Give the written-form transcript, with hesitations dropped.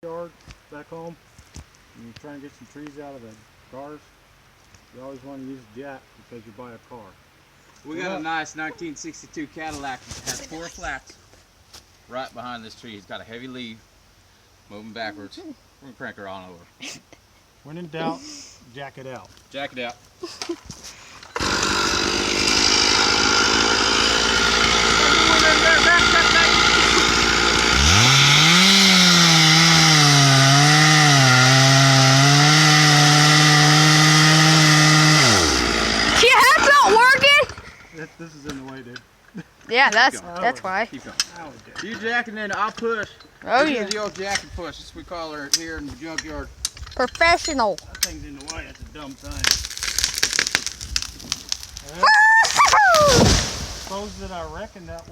yard back home and you try and get some trees out of the cars, you always want to use a jack because you buy a car. We got a nice 1962 Cadillac that has 4 flats right behind this tree. He's got a heavy leaf moving backwards. We're gonna crank her on over. When in doubt, jack it out. Jack it out. This is in the way, dude. Yeah, that's why. Keep going. You jack and then I'll push. Oh this yeah. is the old jack and push. This we call her here in the junkyard. Professional. That thing's in the way. That's a dumb thing. Suppose that I reckon that